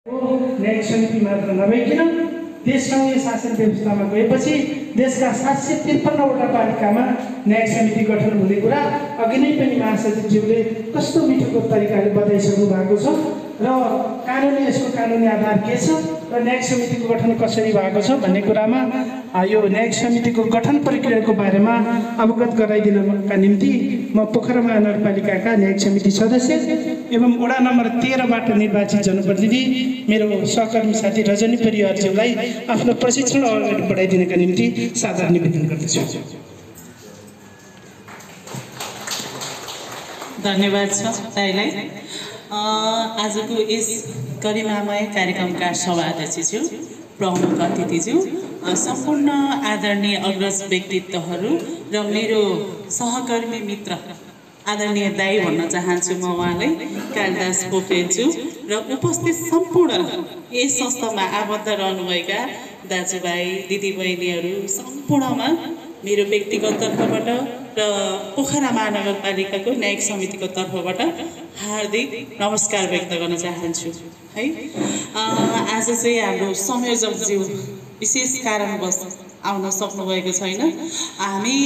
न्यायिक समिति मात्र नभइकन देशसँगै शासन व्यवस्थामा गएपछि देशका 753वटा पालिकामा न्यायिक समिति गठन हुने कुरा अघि नै पनि महासचिवज्यूले कस्तो मिठो तरिकाले बताइसक्नु भएको छ र यसको कानुनी आधार के छ र न्यायिक समितिको गठन कसरी भएको छ भन्ने कुरामा यो न्यायिक समितिको गठन प्रक्रियाको बारेमा अवगत गराइदिनका निम्ति म पोखरा महानगरपालिकाका न्यायिक समिति सदस्य एवं वडा नम्बर 13बाट निर्वाचित जनप्रतिनिधि मेरो सहकर्मी साथी रजनी परियारज्यूलाई आफ्नो प्रशिक्षण अगाडि बढाइदिनका निम्ति सादर निवेदन गर्दछु। धन्यवाद छ दाइलाई। आजको यस गरिमामय कार्यक्रमका सभाध्यक्षज्यू, प्रमुख अतिथिज्यू, सम्पूर्ण आदरणीय अग्रज व्यक्तित्वहरू र मेरो सहकर्मी मित्र आदरणीय दाई भन्न चाहन्छु म उहाँलाई, कालिदास पोखरेलज्यू र उपस्थित सम्पूर्ण यस संस्थामा आबद्ध रहनुभएका दाजुभाइ दिदीबहिनीहरू सम्पूर्णमा मेरो व्यक्तिगत तर्फबाट र पोखरा महानगरपालिकाको न्यायिक समितिको तर्फबाट हार्दिक नमस्कार व्यक्त गर्न चाहन्छु है। आज चाहिँ हाम्रो संयोजकज्यू विशेष कारणवश आउन सक्नुभएको छैन। हामी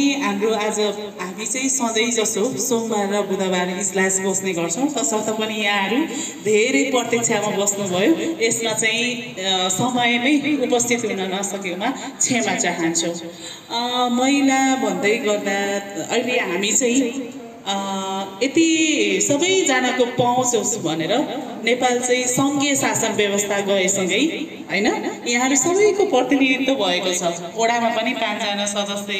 चाहिँ सधैँ जसो सोमबार र बुधबार इजलास बस्ने गर्छौँ, तसर्थ पनि यहाँहरू धेरै प्रतीक्षामा बस्नुभयो। यसमा चाहिँ समयमै उपस्थित हुन नसकेमा क्षमा चाहन्छु। महिला भन्दै गर्दा अहिले हामी चाहिँ यति सबैजनाको पहुँच होस् भनेर नेपाल चाहिँ सङ्घीय शासन व्यवस्था गएसँगै हैन, यहाँहरू सबैको प्रतिनिधित्व भएको छ। वडामा पनि 5 जना सदस्य,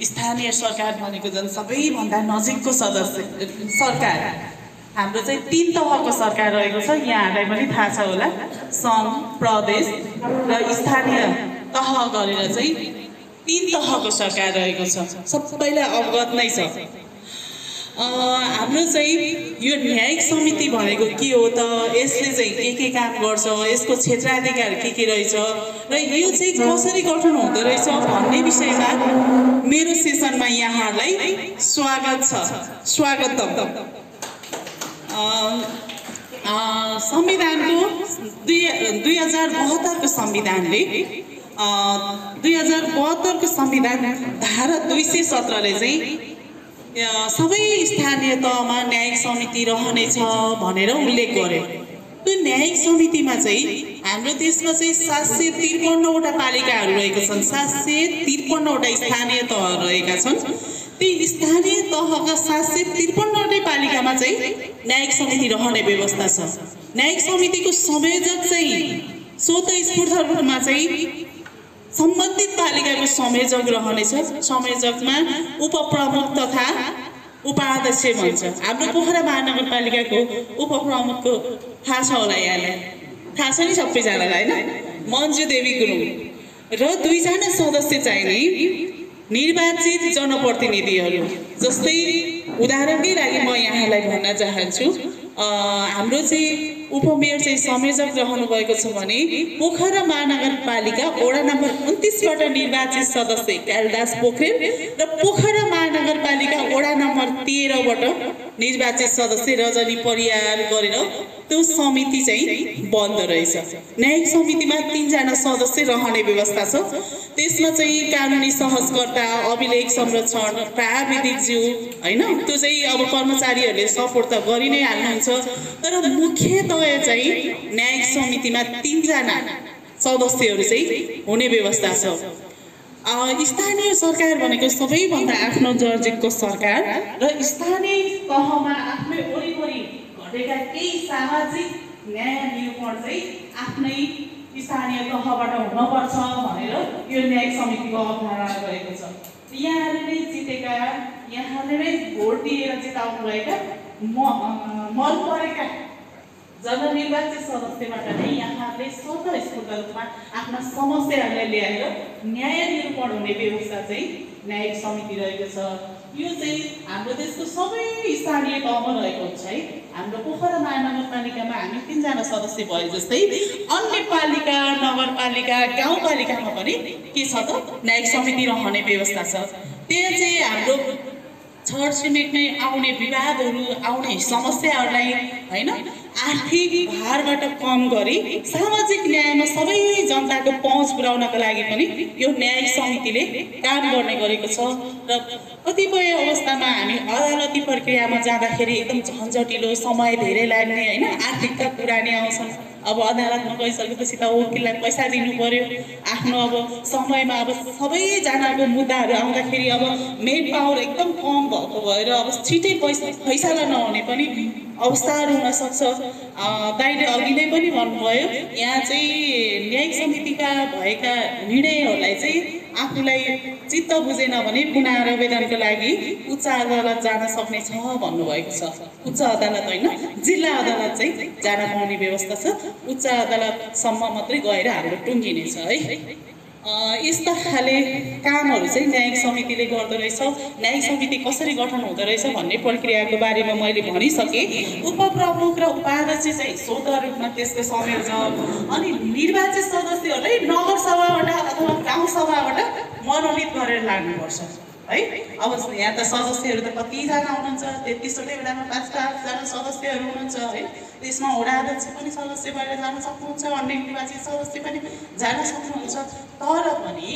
स्थानीय सरकार भनेको झन् सबैभन्दा नजिकको सरकार हाम्रो चाहिँ 3 तहको सरकार रहेको छ। यहाँहरूलाई पनि थाहा छ होला, सङ्घ, प्रदेश र स्थानीय तह गरेर चाहिँ 3 तहको सरकार रहेको छ, सबैलाई अवगत नै छ। हाम्रो चाहिँ यो न्यायिक समिति भनेको के हो त, यसले चाहिँ के काम गर्छ, यसको क्षेत्राधिकार के रहेछ र यो चाहिँ कसरी गठन हुँदो रहेछ भन्ने विषयमा मेरो सेसनमा यहाँहरूलाई स्वागत छ, स्वागतम। संविधानको 2072 को संविधानले 2072 को संविधान धारा 217 ले चाहिँ सबै स्थानीय तहमा न्यायिक समिति रहनेछ भनेर उल्लेख गर्यो। त्यो न्यायिक समितिमा चाहिँ हाम्रो देशमा चाहिँ 753वटा पालिकाहरू रहेका छन्, 753वटा स्थानीय तहहरू रहेका छन्। ती स्थानीय तहका 753वटै पालिकामा चाहिँ न्यायिक समिति रहने व्यवस्था छ। न्यायिक समितिको संयोजक चाहिँ स्वतःस्फूर्त रूपमा चाहिँ सम्बन्धित पालिकाको संयोजक रहनेछ। संयोजकमा उपप्रमुख तथा उपाध्यक्ष भन्छ। हाम्रो पोखरा महानगरपालिकाको उपप्रमुखको थाहा छ होला, यहाँलाई थाहा छ नि सबैजनालाई हैन, मन्जु देवी गुरुङ र 2 जना सदस्य चाहिने निर्वाचित जनप्रतिनिधिहरू। जस्तै उदाहरणकै लागि म यहाँलाई भन्न चाहन्छु, हाम्रो चाहिँ उपमेयर चाहिँ संयोजक रहनु भएको छ भने पोखरा महानगरपालिका वडा नम्बर 29बाट निर्वाचित सदस्य कालिदास पोखरेल र पोखरा महानगरपालिका वडा नम्बर 13बाट निर्वाचित सदस्य रजनी परियार गरेर त्यो समिति चाहिँ बन्द रहेछ। न्यायिक समितिमा 3 जना सदस्य रहने व्यवस्था छ। त्यसमा चाहिँ कानुनी सहजकर्ता, अभिलेख संरक्षण, प्राविधिक ज्यू हैन, त्यो चाहिँ अब कर्मचारीहरूले सपोर्ट त गरि नै हाल्नुहुन्छ, तर मुख्यतया चाहिँ न्यायिक समितिमा 3 जना सदस्यहरू चाहिँ हुने व्यवस्था छ। स्थानीय सरकार भनेको सबैभन्दा आफ्नो जर्जिकको सरकार र स्थानीय तहमा आफ्नै वरिपरि घटेका केही सामाजिक न्याय निरूपण चाहिँ आफ्नै स्थानीय तहबाट हुनुपर्छ भनेर यो न्यायिक समितिको अवधारणा रहेको छ। यहाँहरूले नै जितेका, यहाँले नै भोट दिएर जिताउनु भएका मन परेका जननिर्वाचित सदस्यबाट नै यहाँहरूले स्वतःस्फूर्त रूपमा आफ्ना समस्याहरूलाई ल्याएर न्याय निरूपण हुने व्यवस्था चाहिँ न्यायिक समिति रहेको छ। यो चाहिँ हाम्रो देशको सबै स्थानीय तहमा रहेको हुन्छ है। हाम्रो पोखरा महानगरपालिकामा हामी 3 जना सदस्य भए जस्तै अन्य पालिका, नगरपालिका, गाउँपालिकामा पनि के छ त न्यायिक समिति रहने व्यवस्था छ। त्यहाँ चाहिँ हाम्रो छर छिमेकमै आउने विवादहरू, आउने समस्याहरूलाई हैन आर्थिक भारबाट कम गरी सामाजिक न्यायमा सबै जनताको पहुँच पुर्याउनका लागि पनि यो न्यायिक समितिले काम गर्ने गरेको छ। र कतिपय अवस्थामा हामी अदालती प्रक्रियामा जाँदाखेरि एकदम झन्झटिलो, समय धेरै लाग्ने होइन, आर्थिकका कुरा नै आउँछन्। अब अदालतमा गइसकेपछि त वकिललाई पैसा दिनु पर्यो, आफ्नो अब समयमा अब सबैजनाको मुद्दाहरू आउँदाखेरि अब मेन पावर एकदम कम भएको भएर अब छिटै फैसला नहुने पनि अवस्थाहरू हुनसक्छ। दाइले अघि नै पनि भन्नुभयो, यहाँ चाहिँ न्यायिक समितिका भएका निर्णयहरूलाई चाहिँ आफूलाई चित्त बुझेन भने पुनरावेदनको लागि उच्च अदालत जान सक्ने छ भन्नुभएको छ। उच्च अदालत होइन, जिल्ला अदालत चाहिँ जान पाउने व्यवस्था छ। उच्च अदालतसम्म मात्रै गएर हाम्रो टुङ्गिनेछ है। यस्ता खाले कामहरू चाहिँ न्यायिक समितिले गर्दो रहेछ। न्यायिक समिति कसरी गठन हुँदो रहेछ भन्ने प्रक्रियाको बारेमा मैले भनिसकेँ। उपप्रमुख र उपाध्यक्ष चाहिँ स्वतः रूपमा त्यसको संयोजक अनि निर्वाचित सदस्यहरूलाई नगरसभाबाट अथवा गाउँसभाबाट मनोनित गरेर लाग्नुपर्छ है। अब यहाँ त सदस्यहरू त कतिजना हुनुहुन्छ, 33वटै वडामा 5-5जना सदस्यहरू हुनुहुन्छ है। त्यसमा वडा अध्यक्ष पनि सदस्य भएर जान सक्नुहुन्छ, अन्य निर्वाचित सदस्य पनि जान सक्नुहुन्छ। तर पनि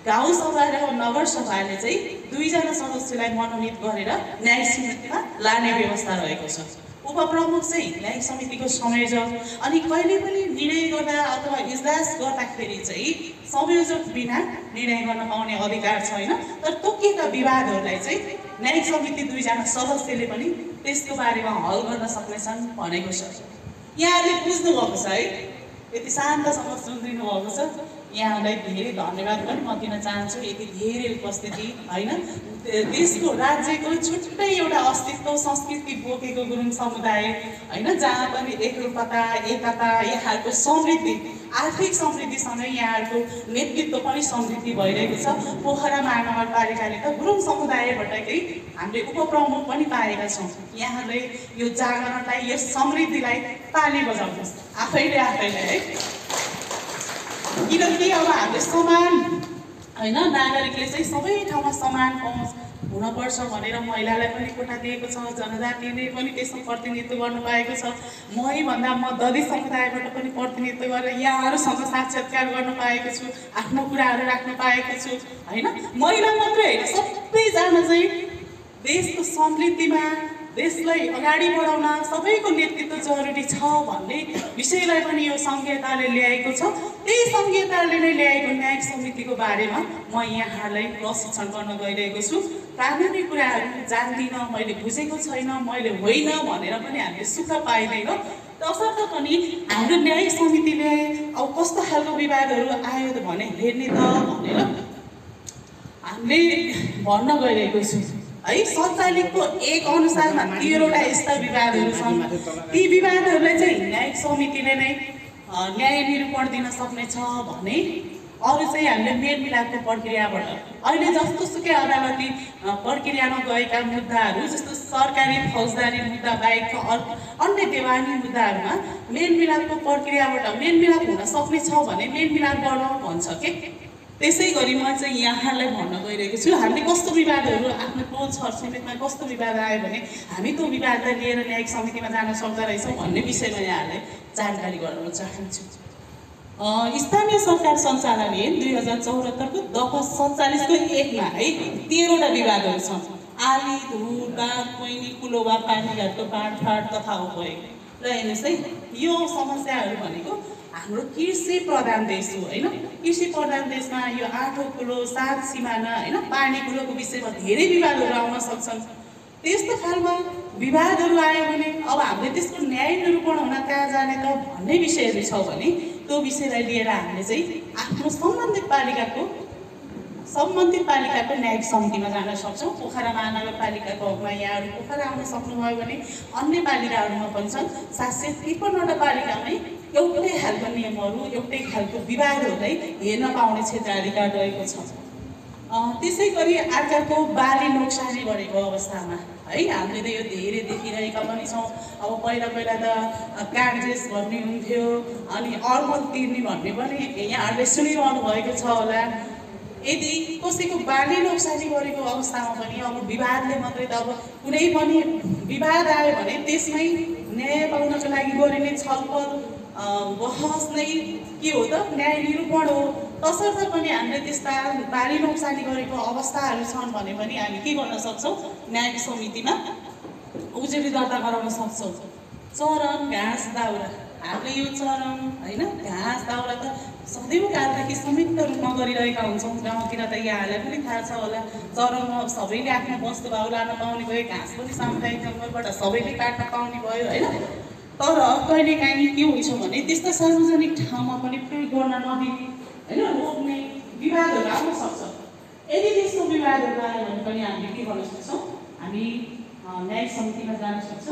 गाउँसभा र नगरसभाले चाहिँ 2जना सदस्यलाई मनोनित गरेर न्यायिक समितिमा लाने व्यवस्था रहेको छ। उपप्रमुख चाहिँ न्यायिक समितिको संयोजक अनि कहिले पनि निर्णय गर्दा अथवा इजलास गर्दाखेरि चाहिँ संयोजक बिना निर्णय गर्न पाउने अधिकार छैन। तर तोकिएका विवादहरूलाई चाहिँ न्यायिक समिति 2जना सदस्यले पनि त्यसको बारेमा हल गर्न सक्नेछन् भनेको छ। यहाँले बुझ्नुभएको छ है, यति शान्तसँग सुनिदिनु भएको छ। यहाँलाई धेरै धन्यवाद पनि म दिन चाहन्छु। यति धेरै उपस्थिति होइन, देशको राज्यको छुट्टै एउटा अस्तित्व संस्कृति बोकेको गुरुङ समुदाय होइन, जहाँ पनि एकरूपता एकता यहाँहरूको समृद्धि आर्थिक समृद्धिसँगै यहाँहरूको नेतृत्व पनि समृद्धि भइरहेको छ। पोखरा महानगरपालिकाले त गुरुङ समुदायबाटकै हामीले उपप्रमुख पनि पाएका छौँ। यहाँले यो जागरणलाई यो समृद्धिलाई ताली बजाउनुहोस् आफैले है। किनकि अब हामीले समान होइन, नागरिकले चाहिँ सबै ठाउँमा समान पहुँच हुनपर्छ भनेर महिलालाई पनि कोटा दिएको छ, जनजातिले पनि त्यसमा प्रतिनिधित्व गर्नु पाएको छ। भन्दा म दलित समुदायबाट पनि प्रतिनिधित्व गरेर यहाँहरूसँग साक्षात्कार गर्न पाएको छु, आफ्नो कुराहरू राख्न पाएको छु होइन। महिला मात्रै होइन, सबैजना चाहिँ देशको समृद्धिमा देशलाई अगाडि बढाउन सबैको नेतृत्व जरुरी छ भन्ने विषयलाई पनि यो संहिताले ल्याएको छ। त्यही संहिताले नै ल्याएको न्यायिक समितिको बारेमा म यहाँहरूलाई प्रशिक्षण गर्न गइरहेको छु। कानुनी कुराहरू जान्दिनँ, मैले बुझेको छैन, मैले होइन भनेर पनि हामीले सुख पाइँदैनौँ। तसर्थ पनि हाम्रो न्यायिक समितिले अब कस्तो खालको विवादहरू आयो भने हेर्ने त भनेर हामीले भन्न गइरहेको छु है। सञ्चालितको 1 अनुसारमा 13वटा यस्ता विवादहरू छन्। ती विवादहरूलाई चाहिँ न्यायिक समितिले नै न्याय निरूपण दिन सक्नेछ भने अरू चाहिँ हामीले मेलमिलापको प्रक्रियाबाट अहिले जस्तो सुकै अदालती प्रक्रियामा गएका मुद्दाहरू जस्तो सरकारी फौजदारी मुद्दा बाहेक अन्य देवानी मुद्दाहरूमा मेलमिलापको प्रक्रियाबाट मेलमिलाप हुन सक्ने छ भने मेलमिलाप गर्न भन्छ के। त्यसै गरी म चाहिँ यहाँलाई भन्न गइरहेको छु, हामीले कस्तो विवादहरू आफ्नो टोल छरछिमेकमा कस्तो विवाद आयो भने हामी त्यो विवादलाई लिएर न्यायिक समितिमा जान सक्दो रहेछौँ भन्ने विषयमा यहाँहरूलाई जानकारी गराउन चाहन्छु। स्थानीय सरकार सञ्चालनले 2074को दफा 47को 1मा है 13वटा विवादहरू छन्। आली, धुर, बाँध, कोइनी, कुलोवा, पानीघाटको बाँडफाँड तथा उपयोग। र हेर्नुहोस् है, यो समस्याहरू भनेको हाम्रो कृषि प्रधान देश हो होइन। कृषि प्रधान देशमा यो 8औं कुलो 7 सिमाना होइन, पानी कुलोको विषयमा धेरै विवादहरू आउन सक्छन्। त्यस्तो खालमा विवादहरू आयो भने अब हामीले त्यसको न्याय निरूपण हुन कहाँ जाने त भन्ने विषयहरू छ भने त्यो विषयलाई लिएर हामीले चाहिँ आफ्नो सम्बन्धित पालिकाको न्यायिक समितिमा जान सक्छौँ। पोखरा महानगरपालिकाको हकमा यहाँहरू पोखरा आउन सक्नुभयो भने अन्य पालिकाहरूमा पनि छन्। 753वटा पालिकामै एउटै खालको नियमहरू एउटै खालको विवादहरूलाई हेर्न पाउने क्षेत्राधिकार रहेको छ। त्यसै गरी अर्काको बाली नोक्सानी गरेको अवस्थामा है हामीले त यो धेरै देखिरहेका पनि छौँ। अब पहिला त कागजेस भन्ने हुन्थ्यो अनि अर्मल तिर्ने भन्ने पनि यहाँहरूले सुनिरहनु भएको छ होला। यदि कसैको बाली नोक्सानी गरेको अवस्थामा पनि अब विवादले मात्रै त अब कुनै पनि विवाद आयो भने त्यसमै न्याय पाउनको लागि गरिने छलफल बहस नै के हो त न्याय निरूपण हो। तसर्थ पनि हामीले त्यस्ता बारी नोक्सानी गरेको अवस्थाहरू छन् भने पनि हामी के गर्न सक्छौँ, न्यायिक समितिमा उजुरी दर्ता गराउन सक्छौँ। चरन घाँस दाउरा, हामीले यो चरन होइन घाँस दाउरा त सदैवकालदेखि संयुक्त रूपमा गरिरहेका हुन्छौँ। गाउँतिर त यहाँहरूलाई पनि थाहा छ होला, चरनमा सबैले आफ्नो वस्तु भाउ लान पाउने भयो, घाँस पनि सामुदायिक जङ्गलबाट सबैले काट्न पाउने भयो होइन। तर कहिलेकाहीँ के हुन्छ भने त्यस्ता सार्वजनिक ठाउँमा पनि प्रयोग गर्न नदिने होइन, रोक्ने विवादहरू आउन सक्छ। यदि त्यस्तो विवादहरू आयो भने पनि हामीले के गर्न सक्छौँ, हामी न्यायिक समितिमा जान सक्छौँ।